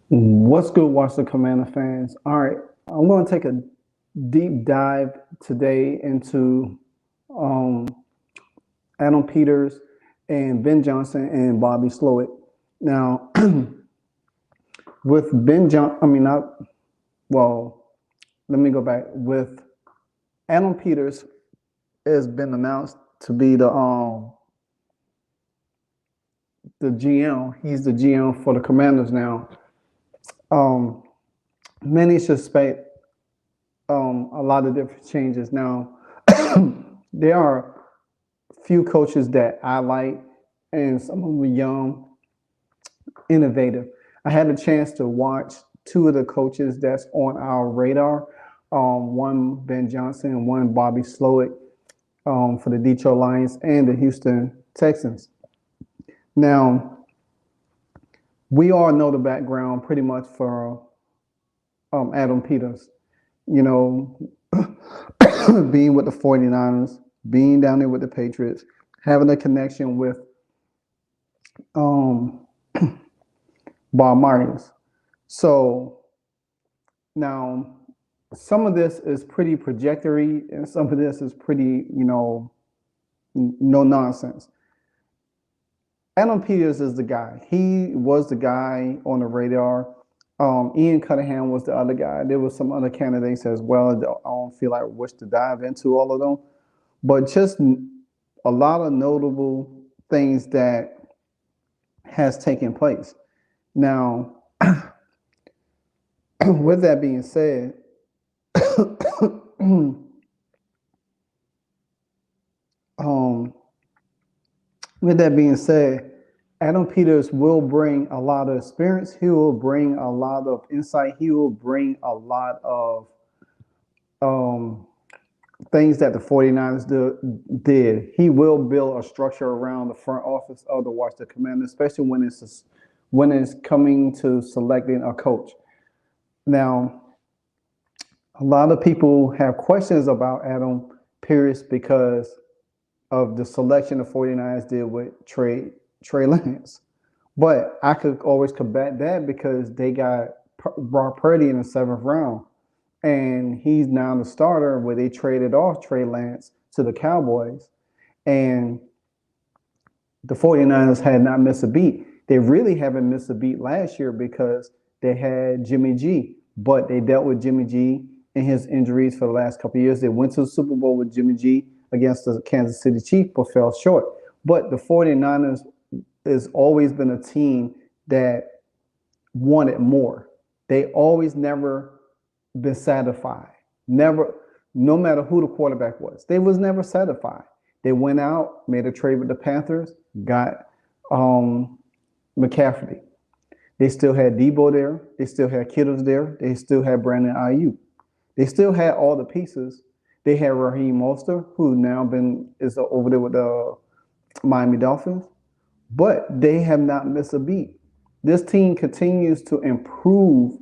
What's good, Washington Commander fans? All right, I'm going to take a deep dive today into um, Adam Peters and Ben Johnson and Bobby Slowik. Now, with Ben Johnson, I mean, not, well, let me go back. With Adam Peters has been announced to be the GM. He's the GM for the Commanders now. Um, Many suspect a lot of different changes. Now, there are few coaches that I like, and some of them are young, innovative. I had a chance to watch two of the coaches that's on our radar. One Ben Johnson and one Bobby Slowik for the Detroit Lions and the Houston Texans. Now, we all know the background pretty much for Adam Peters. You know, being with the 49ers, being down there with the Patriots, having a connection with um, Bob Myers. So now some of this is pretty projectory and some of this is pretty, no nonsense. Adam Peters is the guy. He was the guy on the radar. Ian Cunningham was the other guy. There was some other candidates as well. I don't feel like I wish to dive into all of them, but just a lot of notable things that has taken place. Now, with that being said, um, with that being said, Adam Peters will bring a lot of experience. He will bring a lot of insight. He will bring a lot of um, things that the 49ers did. He will build a structure around the front office of the Washington Commanders, especially when it's coming to selecting a coach. Now, a lot of people have questions about Adam Pierce because of the selection the 49ers did with Trey Lance. But I could always combat that because they got Brock Purdy in the seventh round. And he's now the starter where they traded off Trey Lance to the Cowboys. And the 49ers had not missed a beat. They really haven't missed a beat last year because they had Jimmy G, but they dealt with Jimmy G and his injuries for the last couple of years. They went to the Super Bowl with Jimmy G against the Kansas City Chiefs, but fell short. But the 49ers has always been a team that wanted more. They always never been satisfied. Never, no matter who the quarterback was, they was never satisfied. They went out, made a trade with the Panthers, got McCaffrey. They still had Debo there. They still had Kittles there. They still had Brandon Ayuk. They still had all the pieces. They had Raheem Mostert, who now is over there with the Miami Dolphins, but they have not missed a beat. This team continues to improve,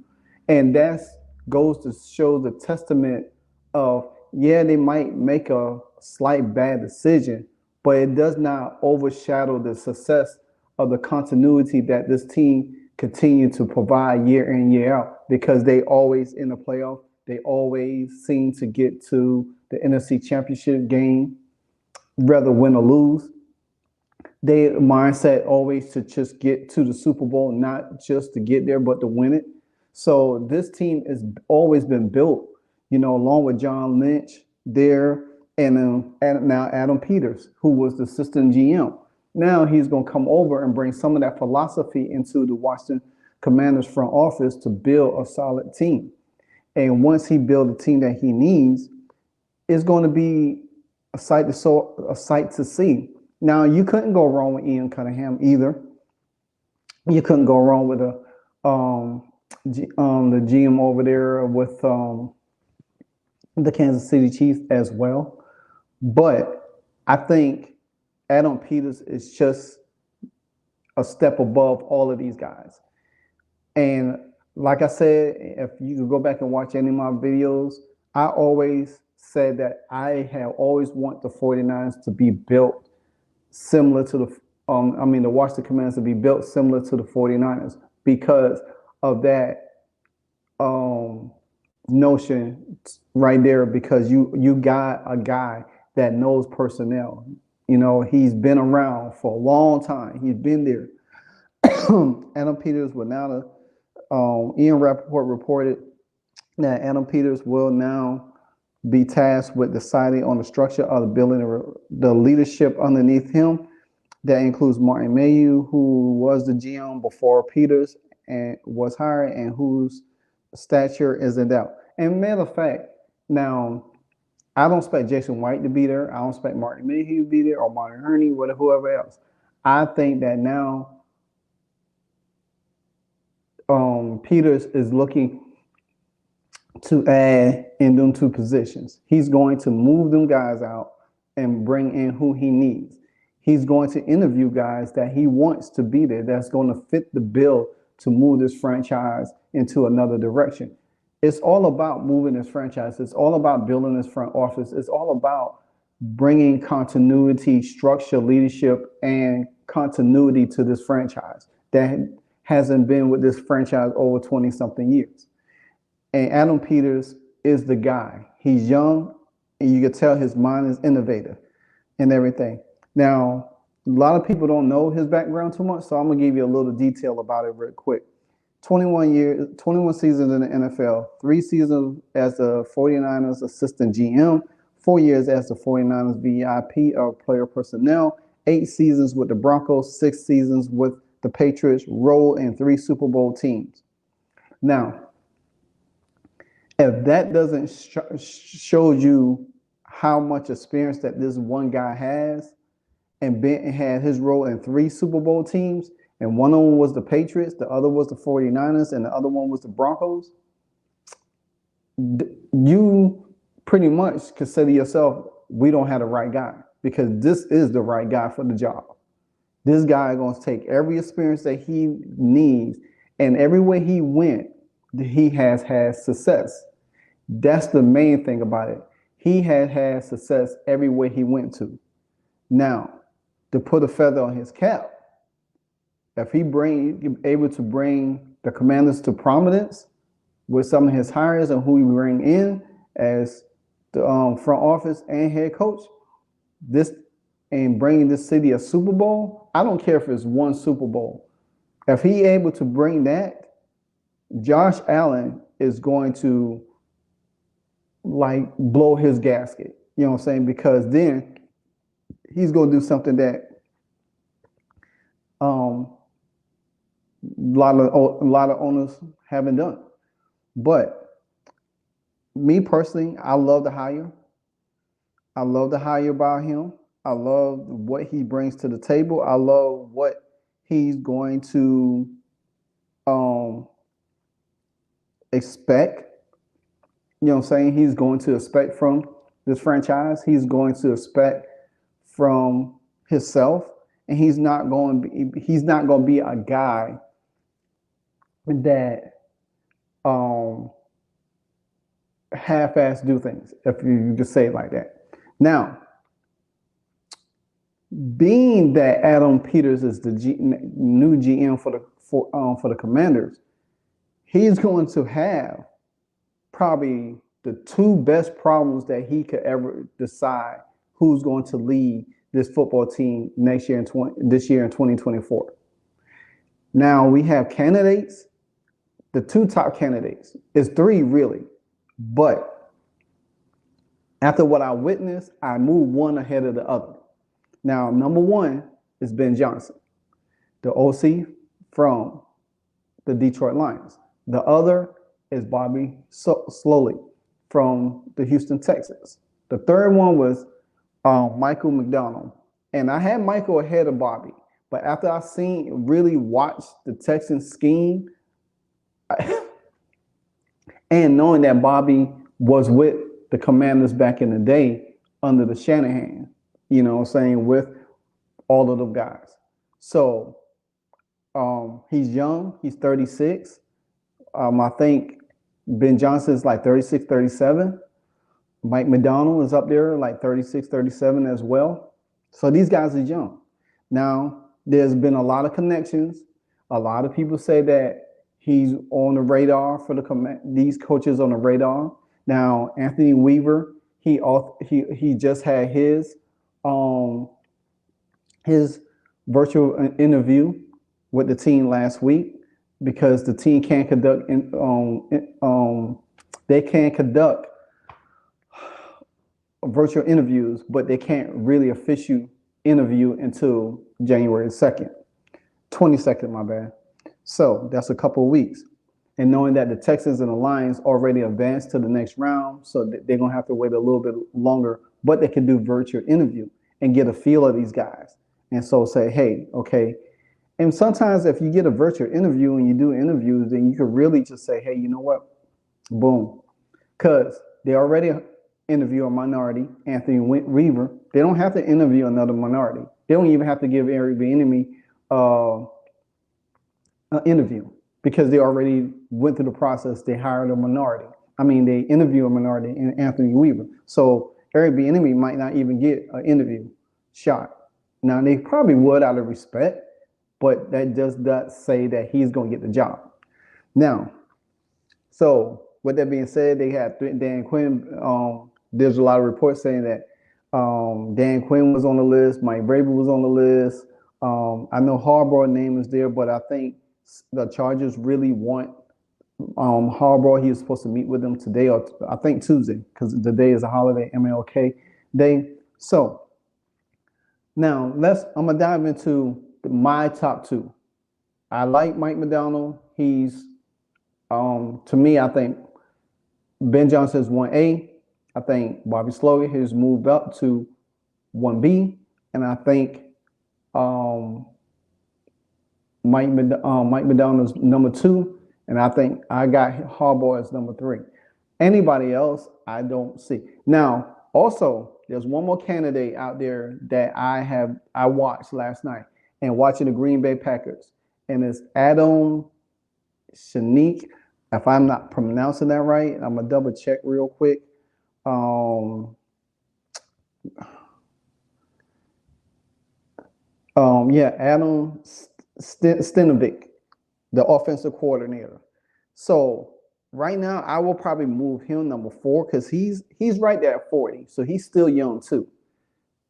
and that goes to show the testament of, yeah, they might make a slight bad decision, but it does not overshadow the success of the continuity that this team continue to provide year in, year out, because they always in the playoff. They always seem to get to the NFC Championship game, whether win or lose. Their mindset always to just get to the Super Bowl, not just to get there, but to win it. So this team has always been built, along with John Lynch there, and now Adam Peters, who was the assistant GM. Now he's going to come over and bring some of that philosophy into the Washington Commanders front office to build a solid team. And once he builds the team that he needs, it's going to be a sight to see. Now, you couldn't go wrong with Ian Cunningham either. You couldn't go wrong with the GM over there with the Kansas City Chiefs as well. But I think Adam Peters is just a step above all of these guys. And like I said, if you could go back and watch any of my videos, I always said that I have always want the 49ers to be built similar to the Washington Commanders to be built similar to the 49ers, because of that notion right there, because you got a guy that knows personnel. You know, he's been around for a long time. He's been there. Adam Peters will now, Ian Rappaport reported that Adam Peters will now be tasked with deciding on the structure of the building, the leadership underneath him. That includes Martin Mayhew, who was the GM before Peters and was hired, and whose stature is in doubt. And matter of fact, now I don't expect Jason White to be there. I don't expect Martin Mayhew to be there or Martin Herney, whoever else. I think that now Peters is looking to add in them two positions. He's going to move them guys out and bring in who he needs. He's going to interview guys that he wants to be there, that's going to fit the bill to move this franchise into another direction. It's all about moving this franchise. It's all about building this front office. It's all about bringing continuity, structure, leadership, and continuity to this franchise that hasn't been with this franchise over 20 something years. And Adam Peters is the guy. He's young, and you can tell his mind is innovative and everything. Now, a lot of people don't know his background too much, so I'm gonna give you a little detail about it real quick. 21 seasons in the NFL, 3 seasons as the 49ers assistant GM, 4 years as the 49ers VIP of player personnel, 8 seasons with the Broncos, 6 seasons with the Patriots, role in 3 Super Bowl teams. Now, if that doesn't show you how much experience that this one guy has, and Ben had his role in 3 Super Bowl teams, and one of them was the Patriots, the other was the 49ers, and the other one was the Broncos, you pretty much consider yourself, we don't have the right guy, because this is the right guy for the job. This guy is going to take every experience that he needs, and everywhere he went, he has had success. That's the main thing about it. He had had success everywhere he went to. Now, to put a feather on his cap, if he able to bring the Commanders to prominence with some of his hires and who he bring in as the front office and head coach, this and bringing this city a Super Bowl, I don't care if it's 1 Super Bowl. If he able to bring that, Josh Allen is going to like blow his gasket. You know what I'm saying? Because then he's going to do something that a lot of owners haven't done. But me personally, I love the hire. I love the hire about him. I love what he brings to the table. I love what he's going to expect. You know what I'm saying? He's going to expect from this franchise. He's going to expect from himself. And he's not going to be a guy that half-ass do things, if you just say it like that. Now, being that Adam Peters is the new GM for the Commanders, he's going to have probably the 2 best problems that he could ever decide who's going to lead this football team this year in 2024. Now we have candidates. The 2 top candidates is 3 really, but after what I witnessed, I moved one ahead of the other. Now, number 1 is Ben Johnson, the OC from the Detroit Lions. The other is Bobby Slowik from the Houston Texans. The third one was Michael McDonald. And I had Michael ahead of Bobby. But after I really watched the Texans scheme, and knowing that Bobby was with the Commanders back in the day under the Shanahan, you know what I'm saying, with all of them guys. So he's young. He's 36. I think Ben Johnson is like 36, 37. Mike McDonald is up there like 36, 37 as well. So these guys are young. Now, there's been a lot of connections. A lot of people say that He's on the radar for these coaches on the radar. Now, Anthony Weaver, he just had um, his virtual interview with the team last week because the team can't conduct they can conduct virtual interviews, but they can't really officially interview until January 2nd, 22nd, my bad. So that's a couple of weeks. And knowing that the Texans and the Lions already advanced to the next round, so they're going to have to wait a little bit longer, but they can do virtual interview and get a feel of these guys. And so say, hey, okay. And sometimes if you get a virtual interview and you do interviews, then you can really just say, hey, you know what? Boom. Because they already interview a minority, Anthony Weaver. They don't have to interview another minority. They don't even have to give Eric Bieniemy an interview because they already went through the process. They hired a minority. They interview a minority in Anthony Weaver. So Eric Bieniemy might not even get an interview shot. Now, they probably would out of respect, but that does not say that he's going to get the job. Now, so with that being said, they had Dan Quinn. There's a lot of reports saying that Dan Quinn was on the list, Mike Vrabel was on the list. I know Harbaugh's name is there, but I think the Chargers really want Harbaugh. He was supposed to meet with them today, or I think Tuesday, because the day is a holiday, MLK Day. So now I'm gonna dive into my top two. I like Mike Macdonald. He's to me, I think Ben Johnson is 1A. I think Bobby Slowik has moved up to 1B, and I think Mike Macdonald is number 2, and I think I got Harbaugh as number 3. Anybody else, I don't see. Now, also, there's one more candidate out there that I watched last night and watching the Green Bay Packers, and it's Adam Shanique. If I'm not pronouncing that right, I'm gonna double check real quick. Adam Stenavik, the offensive coordinator. So right now, I will probably move him number 4 because he's right there at 40, so he's still young too.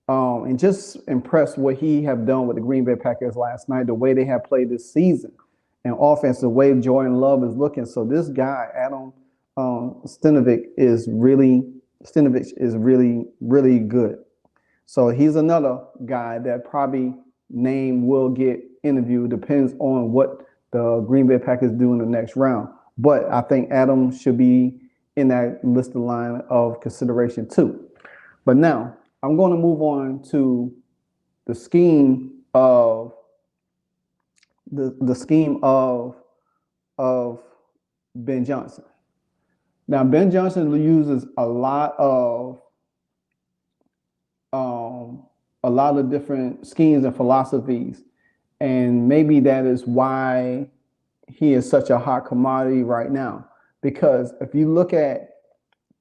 And just impressed what he have done with the Green Bay Packers last night, the way they have played this season, and offense, the way Jordan Love is looking. So this guy, Adam Stenavik, is really good. So he's another guy that probably name will get interviewed. Depends on what the Green Bay Packers do in the next round. But I think Adam should be in that listed line of consideration too. But now I'm going to move on to the scheme of Ben Johnson. Now Ben Johnson uses a lot of different schemes and philosophies, and maybe that is why he is such a hot commodity right now. Because if you look at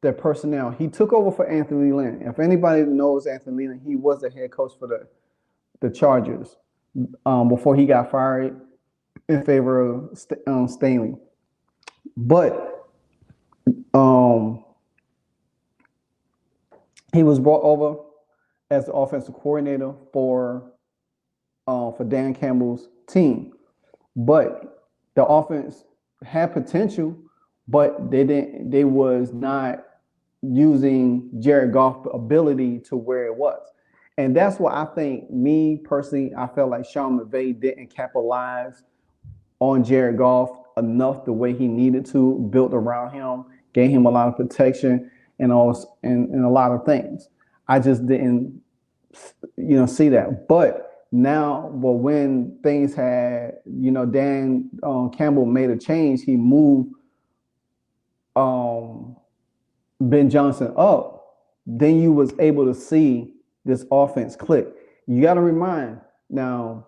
the personnel, he took over for Anthony Lynn. If anybody knows Anthony Lynn, he was the head coach for the Chargers before he got fired in favor of Staley. But he was brought over as the offensive coordinator for Dan Campbell's team. But the offense had potential, but they was not using Jared Goff's ability to where it was. And that's what I think, me personally, I felt like Sean McVay didn't capitalize on Jared Goff enough the way he needed to, built around him, gave him a lot of protection and a lot of things. I just didn't, see that. But now, when things had, Dan Campbell made a change, he moved Ben Johnson up, then you was able to see this offense click. You got to remind now,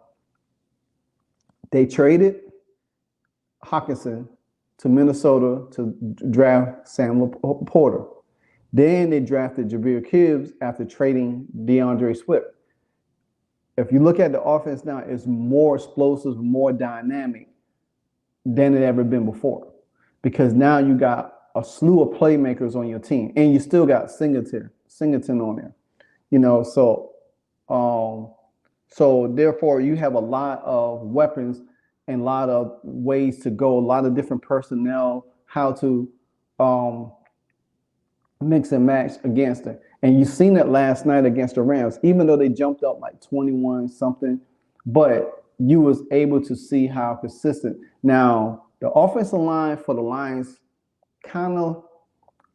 they traded Hockenson to Minnesota to draft Sam Porter. Then they drafted Jahmyr Gibbs after trading DeAndre Swift. If you look at the offense now, it's more explosive, more dynamic than it ever been before, because now you got a slew of playmakers on your team, and you still got Singleton on there. You know, um, so therefore you have a lot of weapons and a lot of ways to go, a lot of different personnel, how to um, mix and match against it. And you seen it last night against the Rams, even though they jumped up like 21 something, but you was able to see how consistent. Now, the offensive line for the Lions kind of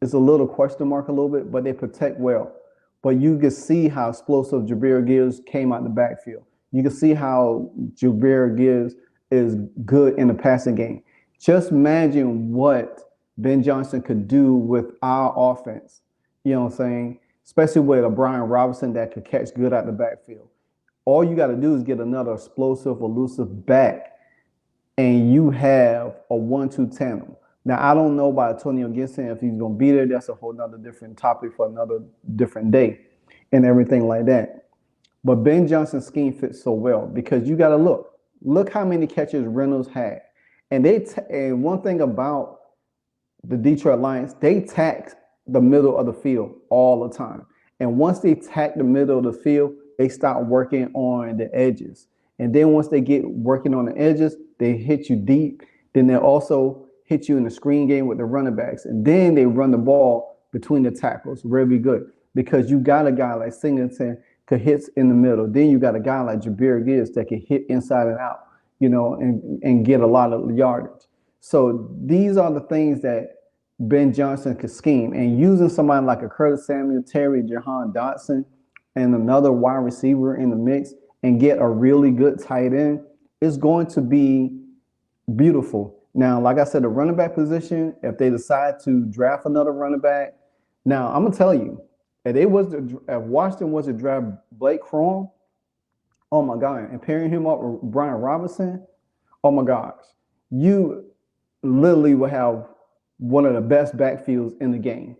is a little question mark a little bit, but they protect well. But you can see how explosive Jabir Gibbs came out the backfield. You can see how Jabir Gibbs is good in the passing game. Just imagine what Ben Johnson could do with our offense. You know what I'm saying? Especially with a Brian Robinson that could catch good out the backfield. All you got to do is get another explosive, elusive back, and you have a 1-2 tandem. Now, I don't know about Antonio Gibson if he's going to be there. That's a whole nother different topic for another different day and everything like that. But Ben Johnson's scheme fits so well because you got to look how many catches Reynolds had. And and one thing about the Detroit Lions, they tax the middle of the field all the time. And once they tack the middle of the field, they start working on the edges. And then once they get working on the edges, they hit you deep. Then they also hit you in the screen game with the running backs. And then they run the ball between the tackles really good because you got a guy like Singleton could hit in the middle. Then you got a guy like Jabir Gibbs that can hit inside and out, you know, and get a lot of yardage. So these are the things that Ben Johnson could scheme. And using somebody like a Curtis Samuel, Terry, Jahan Dotson, and another wide receiver in the mix and get a really good tight end is going to be beautiful. Now, like I said, the running back position, if they decide to draft another running back, now I'm gonna tell you, if Washington was to draft Blake Crum, oh my God, and pairing him up with Brian Robinson, oh my gosh, you literally will have one of the best backfields in the game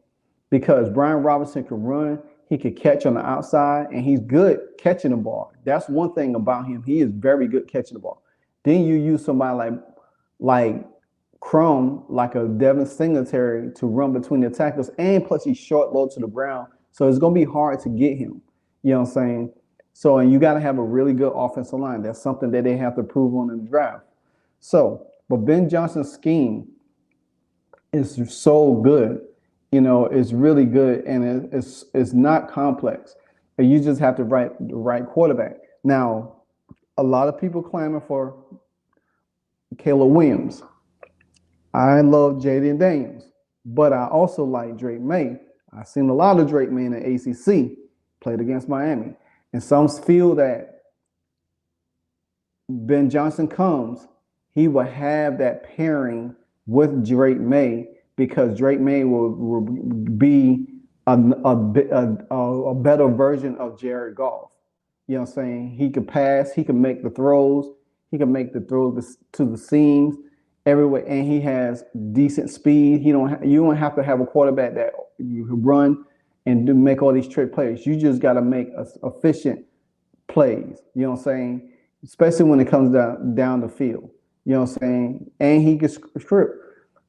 because Brian Robinson can run, he could catch on the outside, and he's good catching the ball. That's one thing about him. He is very good catching the ball. Then you use somebody like Crum, like a Devin Singletary, to run between the tackles, and plus he's short, low to the ground, so it's gonna be hard to get him. You know what I'm saying? So, and you got to have a really good offensive line. That's something that they have to prove on in the draft. So, but Ben Johnson's scheme is so good. You know, it's really good, and it's not complex. And you just have to write the right quarterback. Now, a lot of people clamor for Caleb Williams. I love Jaden Daniels, but I also like Drake May. I've seen a lot of Drake May in the ACC, played against Miami. And some feel that Ben Johnson comes, he will have that pairing with Drake May because Drake May will be a better version of Jared Goff. You know what I'm saying? He could pass, he can make the throws, he can make the throws to the seams everywhere, and he has decent speed. You don't have to have a quarterback that you run and make all these trick plays. You just got to make efficient plays. You know what I'm saying? Especially when it comes down the field. You know what I'm saying? And he can script.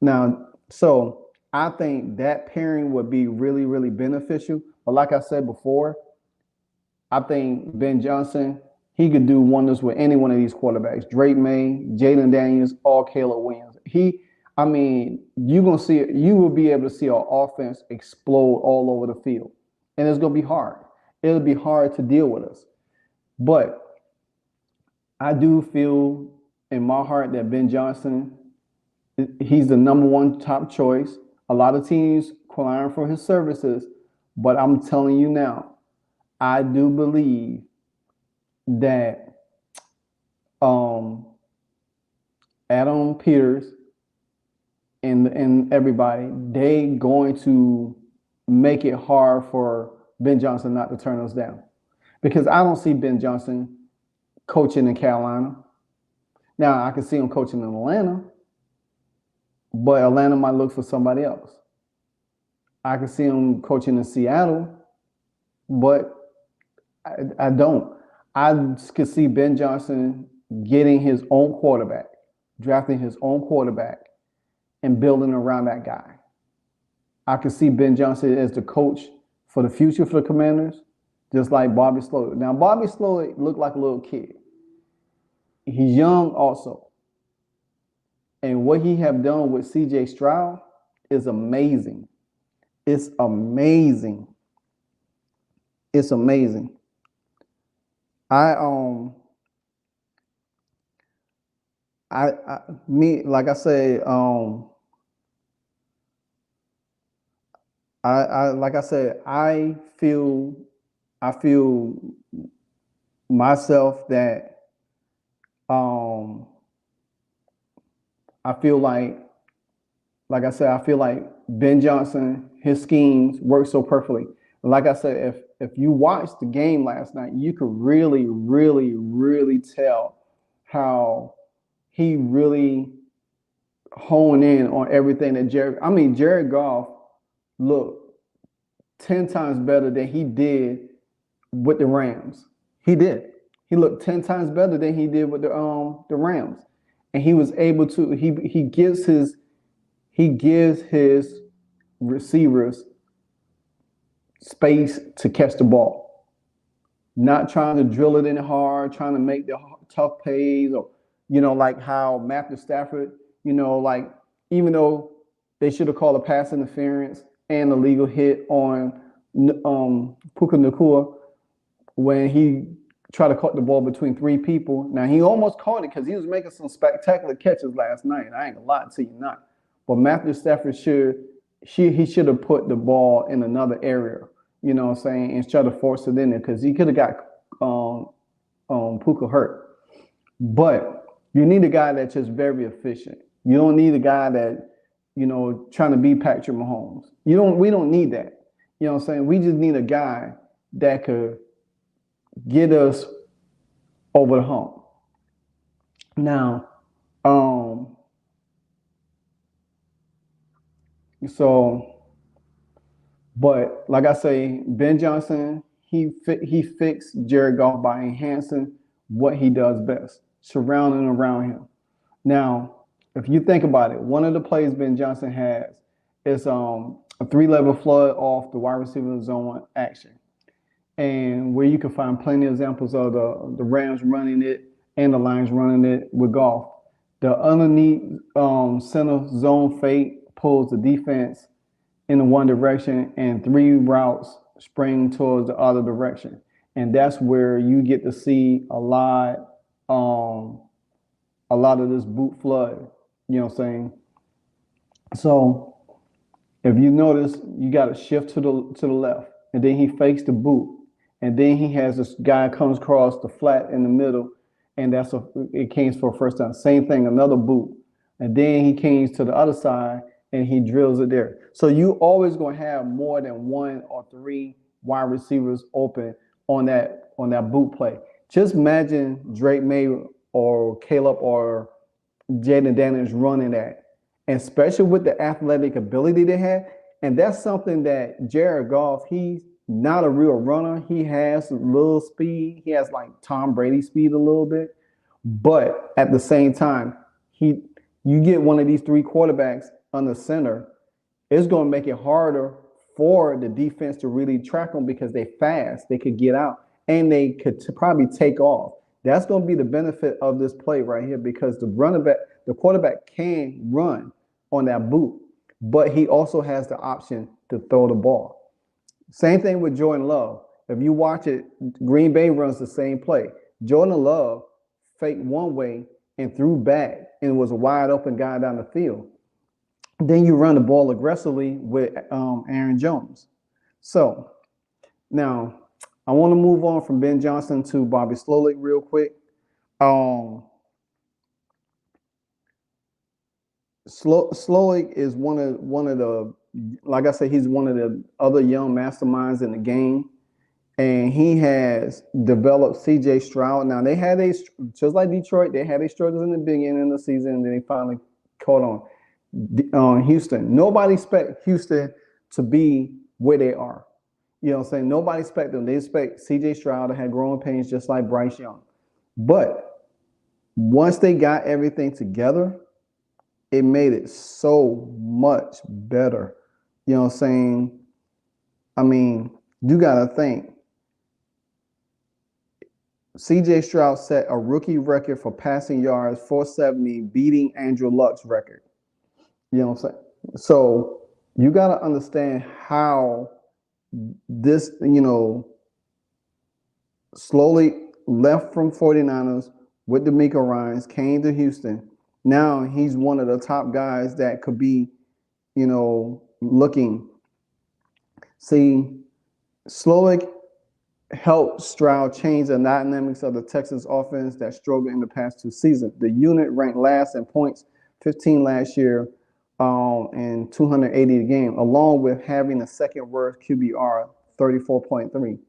Now, so I think that pairing would be really, really beneficial. But like I said before, I think Ben Johnson, he could do wonders with any one of these quarterbacks. Drake May, Jaden Daniels, or Caleb Williams. You will be able to see our offense explode all over the field. And it's going to be hard. It'll be hard to deal with us. But I do feel in my heart that Ben Johnson, he's the number one top choice. A lot of teams crying for his services. But I'm telling you now, I do believe that Adam Peters and everybody, they going to make it hard for Ben Johnson not to turn us down. Because I don't see Ben Johnson coaching in Carolina. Now, I can see him coaching in Atlanta, but Atlanta might look for somebody else. I can see him coaching in Seattle, but I don't. I could see Ben Johnson getting his own quarterback drafting his own quarterback and building around that guy. I could see Ben Johnson as the coach for the future for the Commanders, just like Bobby Slowik. Now, Bobby Slowik looked like a little kid. He's young also. And what he have done with C.J. Stroud is amazing. It's amazing. It's amazing. I me like I said, I like I said, I feel myself that I feel like I said, I feel like Ben Johnson, his schemes work so perfectly. Like I said, if you watched the game last night, you could really, really, really tell how he really honed in on everything that Jared Goff looked 10 times better than he did with the Rams. He did. He looked 10 times better than he did with the Rams. And he was able to he gives his receivers space to catch the ball. Not trying to drill it in hard, trying to make the tough plays, or like how Matthew Stafford, like even though they should have called a pass interference and a legal hit on Puka Nacua when he tried to cut the ball between three people. Now he almost caught it because he was making some spectacular catches last night. I ain't gonna lie to you not. But Matthew Stafford should have put the ball in another area, you know what I'm saying, and try to force it in there because he could have got Puka hurt. But you need a guy that's just very efficient. You don't need a guy that, trying to be Patrick Mahomes. We don't need that. You know what I'm saying? We just need a guy that could get us over the hump. Now, but like I say, Ben Johnson, he fixed Jared Goff by enhancing what he does best, surrounding around him. Now, if you think about it, one of the plays Ben Johnson has is a 3-level flood off the wide receiver zone action, and where you can find plenty of examples of the Rams running it and the Lions running it with Goff. The underneath center zone fake pulls the defense in one direction, and 3 routes spring towards the other direction, and that's where you get to see a lot of this boot flood. You know what I'm saying? So if you notice, you got to shift to the left, and then he fakes the boot, and then he has this guy comes across the flat in the middle, and it came for a first down. Same thing, another boot, and then he came to the other side and he drills it there. So you always gonna have more than 1 or 3 wide receivers open on that boot play. Just imagine Drake May or Caleb or Jaden Daniels running that, and especially with the athletic ability they have. And that's something that Jared Goff, he's not a real runner. He has a little speed. He has like Tom Brady speed a little bit. But at the same time, you get one of these 3 quarterbacks on the center, it's going to make it harder for the defense to really track them because they're fast. They could get out and they could probably take off. That's going to be the benefit of this play right here because the quarterback can run on that boot, but he also has the option to throw the ball. Same thing with Jordan Love. If you watch it, Green Bay runs the same play. Jordan Love faked one way and threw back, and it was a wide open guy down the field. Then you run the ball aggressively with Aaron Jones. So now I want to move on from Ben Johnson to Bobby Slowik real quick. Slowik is one of the, like I said, he's one of the other young masterminds in the game, and he has developed C.J. Stroud. Now they had just like Detroit, they had their struggles in the beginning of the season, and then they finally caught on. Houston. Nobody expect Houston to be where they are. You know what I'm saying? Nobody expect them. They expect C.J. Stroud to have growing pains just like Bryce Young. But Once they got everything together, it made it so much better. You know what I'm saying? I mean, you got to think. CJ Stroud set a rookie record for passing yards, 470, beating Andrew Luck's record. You know what I'm saying? So you got to understand how this, slowly left from 49ers with D'Amico Ryans, came to Houston. Now he's one of the top guys that could be, looking. See, Slowik helped Stroud change the dynamics of the Texans offense that struggled in the past 2 seasons. The unit ranked last in points, 15 last year, and 280 a game, along with having the second worst QBR, 34.3.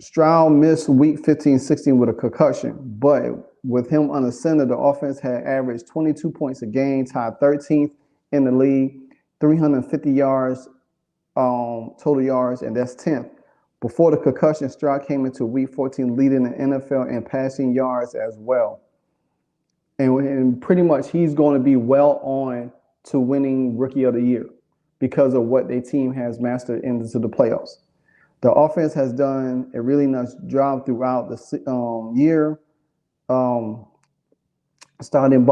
Stroud missed week 15-16 with a concussion, but with him under center, the offense had averaged 22 points a game, tied 13th in the league, 350 yards, total yards, and that's 10th. Before the concussion, Stroud came into week 14 leading the NFL in passing yards as well. And pretty much he's going to be well on to winning Rookie of the Year because of what their team has mastered into the playoffs. The offense has done a really nice job throughout the year, starting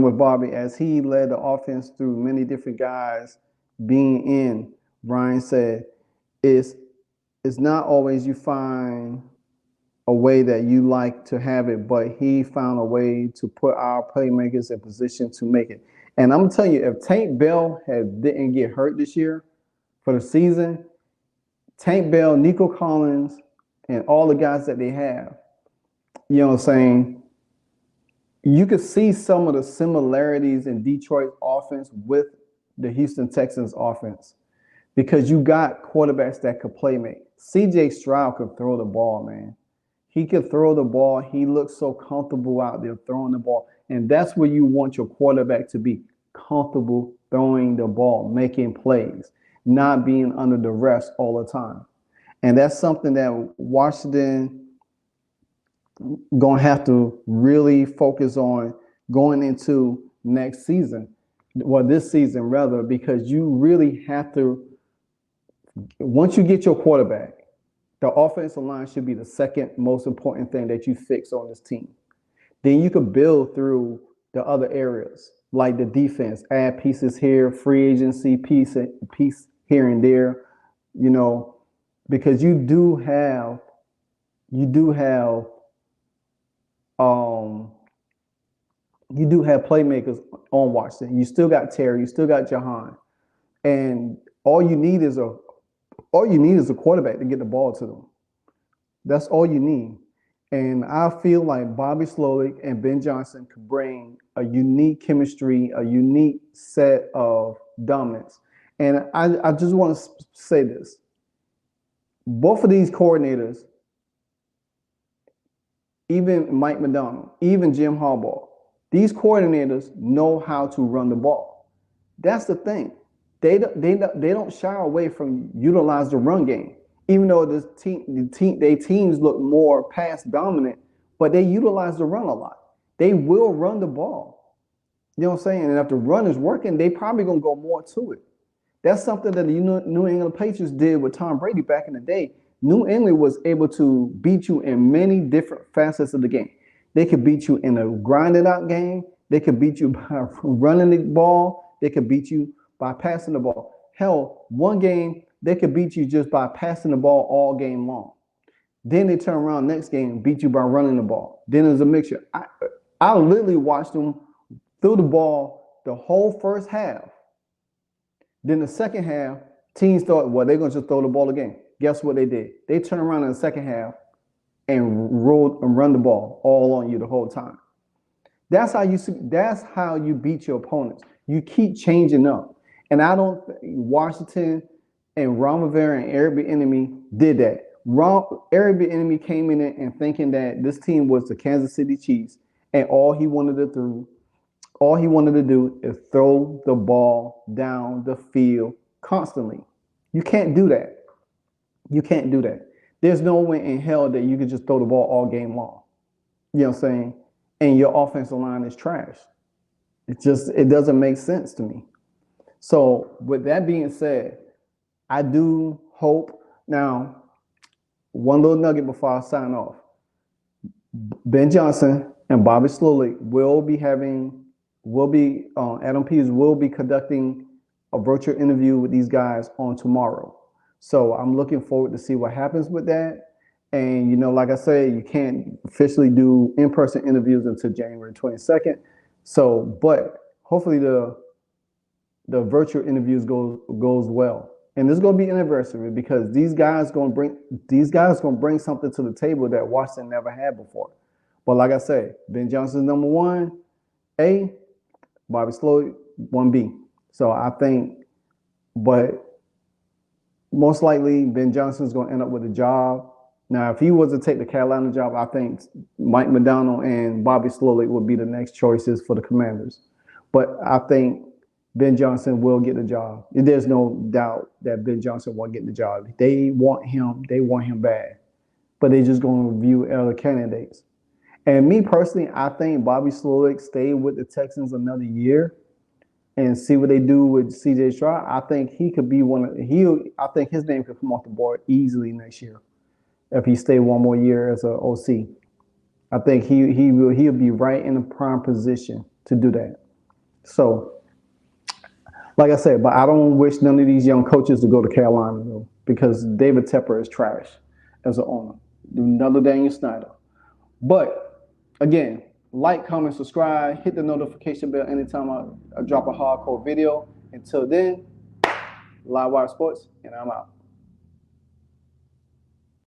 with Bobby as he led the offense through many different guys being in. Ryan said, it's not always you find a way that you like to have it, but he found a way to put our playmakers in position to make it. And I'm telling you, if Tank Bell didn't get hurt this year for the season, Tank Bell, Nico Collins, and all the guys that they have, you know what I'm saying? You could see some of the similarities in Detroit's offense with the Houston Texans offense because you got quarterbacks that could play make. CJ Stroud could throw the ball, man. He could throw the ball. He looks so comfortable out there throwing the ball. And that's where you want your quarterback to be, comfortable throwing the ball, making plays, not being under duress all the time. And that's something that Washington going to have to really focus on going into next season. Well, this season rather, because you really have to, once you get your quarterback, the offensive line should be the second most important thing that you fix on this team. Then you could build through the other areas, like the defense, add pieces here, free agency, piece here and there, because you do have playmakers on Washington. You still got Terry, you still got Jahan, and all you need is a quarterback to get the ball to them. That's all you need. And I feel like Bobby Slowik and Ben Johnson could bring a unique chemistry, a unique set of dominance. And I just want to say this. Both of these coordinators, even Mike McDonald, even Jim Harbaugh, these coordinators know how to run the ball. That's the thing. They don't shy away from utilize the run game, even though their teams look more pass dominant, but they utilize the run a lot. They will run the ball. You know what I'm saying? And if the run is working, they probably gonna go more to it. That's something that the New England Patriots did with Tom Brady back in the day. New England was able to beat you in many different facets of the game. They could beat you in a grinded out game. They could beat you by running the ball. They could beat you by passing the ball. Hell, one game, they could beat you just by passing the ball all game long. Then they turn around next game and beat you by running the ball. Then there's a mixture. I literally watched them throw the ball the whole first half. Then the second half, teams thought, well, they're going to just throw the ball again. Guess what they did? They turned around in the second half and run the ball all on you the whole time. That's how you beat your opponents. You keep changing up. And Washington and Ron Rivera and Eric Bieniemy did that. Eric Bieniemy came in and thinking that this team was the Kansas City Chiefs, and all he wanted to do is throw the ball down the field constantly. You can't do that. You can't do that. There's no way in hell that you can just throw the ball all game long. You know what I'm saying? And your offensive line is trash. It doesn't make sense to me. So with that being said, I do hope now. One little nugget before I sign off. Ben Johnson and Bobby Slowik Adam Peters will be conducting a virtual interview with these guys on tomorrow. So I'm looking forward to see what happens with that. And like I said, you can't officially do in-person interviews until January 22nd. So, but hopefully the virtual interviews goes well. And this is going to be an anniversary because these guys going to bring something to the table that Washington never had before. But like I said, Ben Johnson's number 1A, Bobby Slowik 1B. So I think, but most likely Ben Johnson's going to end up with a job. Now, if he was to take the Carolina job, I think Mike McDonald and Bobby Slowik would be the next choices for the Commanders. But I think Ben Johnson will get the job. There's no doubt that Ben Johnson won't get the job. They want him. They want him bad. But they're just going to review other candidates. And me personally, I think Bobby Slowik stay with the Texans another year and see what they do with C.J. Stroud. I think he could be I think his name could come off the board easily next year if he stay one more year as an OC. I think he'll be right in the prime position to do that. So, like I said, but I don't wish none of these young coaches to go to Carolina though, because David Tepper is trash as an owner. Another Daniel Snyder. But again, like, comment, subscribe, hit the notification bell anytime I drop a hardcore video. Until then, Live Wire Sports, and I'm out.